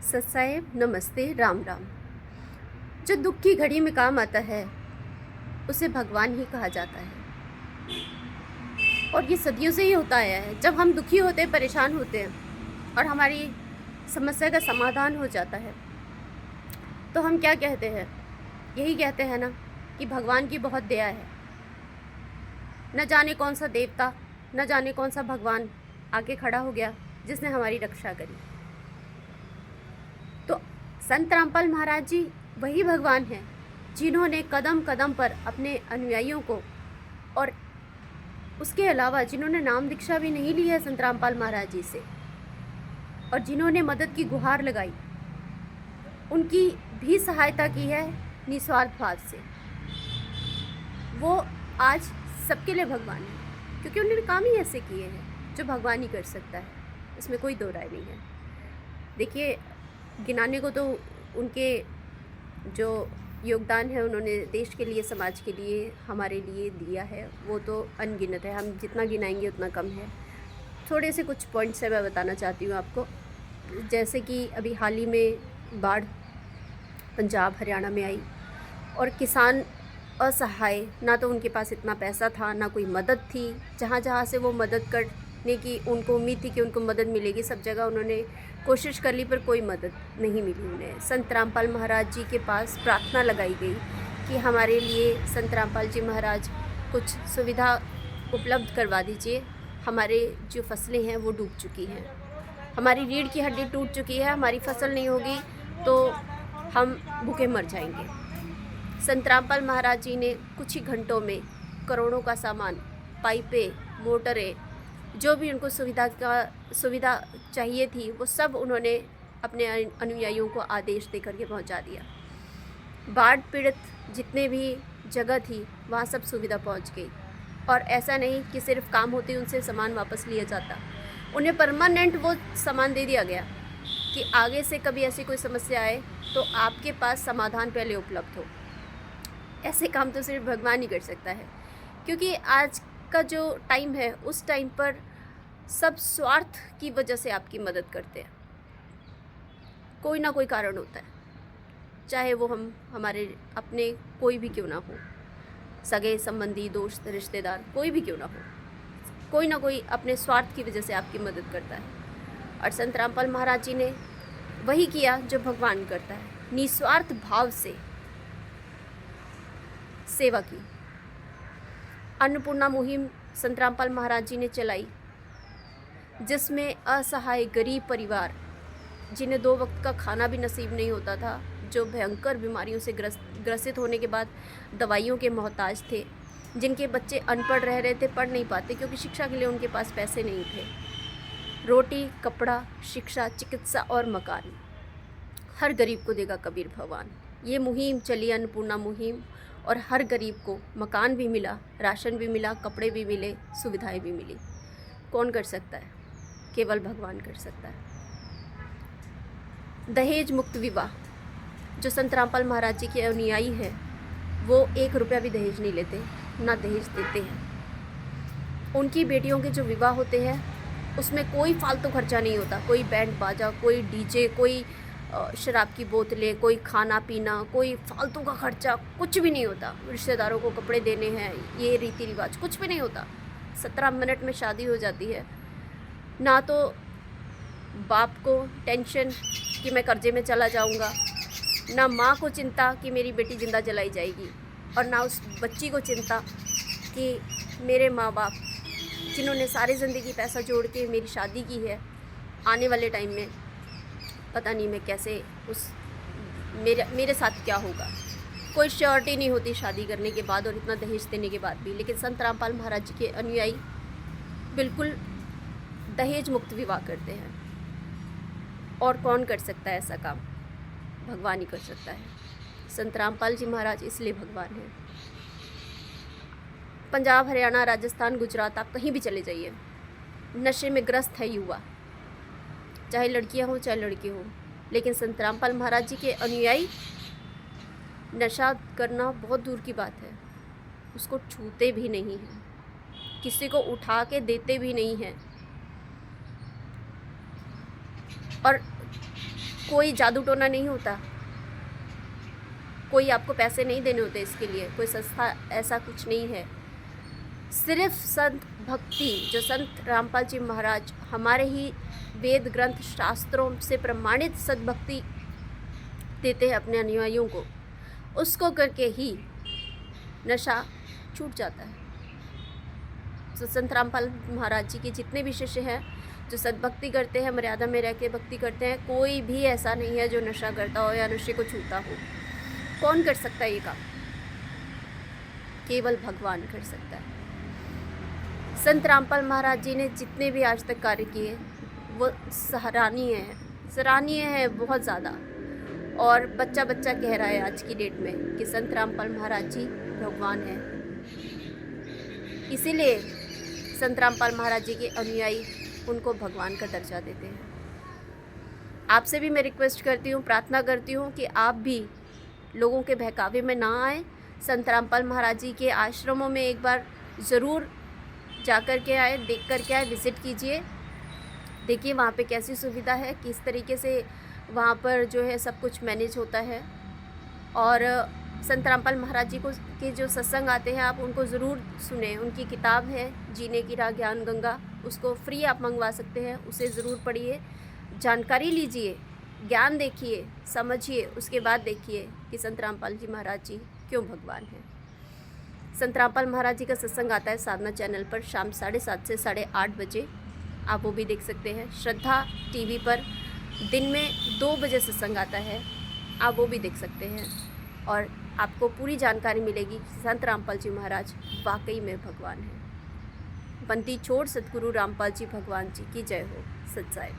सत्साहेब नमस्ते राम राम। जो दुख की घड़ी में काम आता है उसे भगवान ही कहा जाता है। और ये सदियों से ही होता आया है। जब हम दुखी होते हैं, परेशान होते हैं और हमारी समस्या का समाधान हो जाता है तो हम क्या कहते हैं? यही कहते हैं ना कि भगवान की बहुत दया है। न जाने कौन सा देवता, न जाने कौन सा भगवान आके खड़ा हो गया जिसने हमारी रक्षा करी। तो संत रामपाल महाराज जी वही भगवान हैं जिन्होंने कदम कदम पर अपने अनुयायियों को, और उसके अलावा जिन्होंने नाम दीक्षा भी नहीं ली है संत रामपाल महाराज जी से, और जिन्होंने मदद की गुहार लगाई, उनकी भी सहायता की है निस्वार्थ भाव से। वो आज सबके लिए भगवान है क्योंकि उन्होंने काम ही ऐसे किए हैं जो भगवान ही कर सकता है। इसमें कोई दो राय नहीं है। देखिए, गिनाने को तो उनके जो योगदान है उन्होंने देश के लिए, समाज के लिए, हमारे लिए दिया है, वो तो अनगिनत है। हम जितना गिनाएंगे उतना कम है। थोड़े से कुछ पॉइंट्स है मैं बताना चाहती हूँ आपको। जैसे कि अभी हाल ही में बाढ़ पंजाब हरियाणा में आई और किसान असहाय, ना तो उनके पास इतना पैसा था, ना कोई मदद थी। जहाँ जहाँ से वो मदद करने की उनको उम्मीद थी कि उनको मदद मिलेगी, सब जगह उन्होंने कोशिश कर ली पर कोई मदद नहीं मिली उन्हें। संत रामपाल महाराज जी के पास प्रार्थना लगाई गई कि हमारे लिए संत रामपाल जी महाराज कुछ सुविधा उपलब्ध करवा दीजिए। हमारे जो फसलें हैं वो डूब चुकी हैं, हमारी रीढ़ की हड्डी टूट चुकी है, हमारी फसल नहीं होगी तो हम भूखे मर जाएंगे। संत रामपाल महाराज जी ने कुछ ही घंटों में करोड़ों का सामान, पाइपें, मोटरें, जो भी उनको सुविधा चाहिए थी वो सब उन्होंने अपने अनुयायियों को आदेश दे करके पहुंचा दिया। बाढ़ पीड़ित जितने भी जगह थी वहाँ सब सुविधा पहुंच गई। और ऐसा नहीं कि सिर्फ काम होते उनसे सामान वापस लिया जाता, उन्हें परमानेंट वो सामान दे दिया गया कि आगे से कभी ऐसी कोई समस्या आए तो आपके पास समाधान पहले उपलब्ध हो। ऐसे काम तो सिर्फ भगवान ही कर सकता है, क्योंकि आज का जो टाइम है उस टाइम पर सब स्वार्थ की वजह से आपकी मदद करते हैं। कोई ना कोई कारण होता है, चाहे वो हमारे अपने कोई भी क्यों ना हो, सगे संबंधी, दोस्त, रिश्तेदार, कोई भी क्यों ना हो, कोई ना कोई अपने स्वार्थ की वजह से आपकी मदद करता है। और संत रामपाल महाराज जी ने वही किया जो भगवान करता है, निस्वार्थ भाव से सेवा की। अन्नपूर्णा मुहिम संत रामपाल महाराज जी ने चलाई, जिसमें असहाय गरीब परिवार जिन्हें 2 वक्त का खाना भी नसीब नहीं होता था, जो भयंकर बीमारियों से ग्रसित होने के बाद दवाइयों के मोहताज थे, जिनके बच्चे अनपढ़ रह रहे थे, पढ़ नहीं पाते क्योंकि शिक्षा के लिए उनके पास पैसे नहीं थे। रोटी, कपड़ा, शिक्षा, चिकित्सा और मकान, हर गरीब को देगा कबीर भगवान। ये मुहिम चली, अन्नपूर्णा मुहिम, और हर गरीब को मकान भी मिला, राशन भी मिला, कपड़े भी मिले, सुविधाएं भी मिली। कौन कर सकता है? केवल भगवान कर सकता है। दहेज मुक्त विवाह, जो संत रामपाल महाराज जी के अनुयायी हैं वो 1 रुपया भी दहेज नहीं लेते, ना दहेज देते हैं। उनकी बेटियों के जो विवाह होते हैं उसमें कोई फालतू खर्चा नहीं होता, कोई बैंड बाजा, कोई डीजे, कोई शराब की बोतलें, कोई खाना पीना, कोई फालतू का खर्चा कुछ भी नहीं होता। रिश्तेदारों को कपड़े देने हैं, ये रीति रिवाज कुछ भी नहीं होता। 17 मिनट में शादी हो जाती है। ना तो बाप को टेंशन कि मैं कर्जे में चला जाऊंगा, ना माँ को चिंता कि मेरी बेटी जिंदा जलाई जाएगी, और ना उस बच्ची को चिंता कि मेरे माँ बाप जिन्होंने सारी ज़िंदगी पैसा जोड़ के मेरी शादी की है, आने वाले टाइम में पता नहीं मैं कैसे मेरे साथ क्या होगा। कोई श्योरिटी नहीं होती शादी करने के बाद और इतना दहेज देने के बाद भी। लेकिन संत रामपाल महाराज जी के अनुयायी बिल्कुल दहेज मुक्त विवाह करते हैं। और कौन कर सकता है ऐसा काम? भगवान ही कर सकता है। संत रामपाल जी महाराज इसलिए भगवान हैं। पंजाब, हरियाणा, राजस्थान, गुजरात, आप कहीं भी चले जाइए, नशे में ग्रस्त है युवा, चाहे लड़कियां हों चाहे लड़के हों। लेकिन संत रामपाल महाराज जी के अनुयायी नशा करना बहुत दूर की बात है, उसको छूते भी नहीं हैं, किसी को उठा के देते भी नहीं हैं। और कोई जादू टोना नहीं होता, कोई आपको पैसे नहीं देने होते इसके लिए, कोई संस्था ऐसा कुछ नहीं है। सिर्फ संत भक्ति, जो संत रामपाल जी महाराज हमारे ही वेद ग्रंथ शास्त्रों से प्रमाणित सद्भक्ति देते हैं अपने अनुयायियों को, उसको करके ही नशा छूट जाता है। तो संत रामपाल महाराज जी के जितने भी शिष्य हैं जो सद्भक्ति करते हैं, मर्यादा में रह के भक्ति करते हैं, कोई भी ऐसा नहीं है जो नशा करता हो या नशे को छूता हो। कौन कर सकता है ये काम? केवल भगवान कर सकता है। संत रामपाल महाराज जी ने जितने भी आज तक कार्य किए वो सराहनीय है बहुत ज़्यादा। और बच्चा बच्चा कह रहा है आज की डेट में कि संत रामपाल महाराज जी भगवान हैं। इसीलिए संत रामपाल महाराज जी के अनुयायी उनको भगवान का दर्जा देते हैं। आपसे भी मैं रिक्वेस्ट करती हूँ, प्रार्थना करती हूँ कि आप भी लोगों के बहकावे में ना आए। संत रामपाल महाराज जी के आश्रमों में एक बार ज़रूर जा कर के आए, देख कर के आए, विज़िट कीजिए, देखिए वहाँ पे कैसी सुविधा है, किस तरीके से वहाँ पर जो है सब कुछ मैनेज होता है। और संत रामपाल महाराज जी को के जो सत्संग आते हैं आप उनको ज़रूर सुने। उनकी किताब है जीने की राह ज्ञान गंगा, उसको फ्री आप मंगवा सकते हैं, उसे ज़रूर पढ़िए, जानकारी लीजिए, ज्ञान देखिए, समझिए, उसके बाद देखिए कि संत रामपाल जी महाराज जी क्यों भगवान हैं। संत रामपाल महाराज जी का सत्संग आता है साधना चैनल पर शाम 7:30 से 8:30 बजे, आप वो भी देख सकते हैं। श्रद्धा टीवी पर दिन में 2 बजे सत्संग आता है, आप वो भी देख सकते हैं। और आपको पूरी जानकारी मिलेगी कि संत रामपाल जी महाराज वाकई में भगवान हैं। बंती छोड़ सतगुरु रामपाल जी भगवान जी की जय हो। सच्चाई।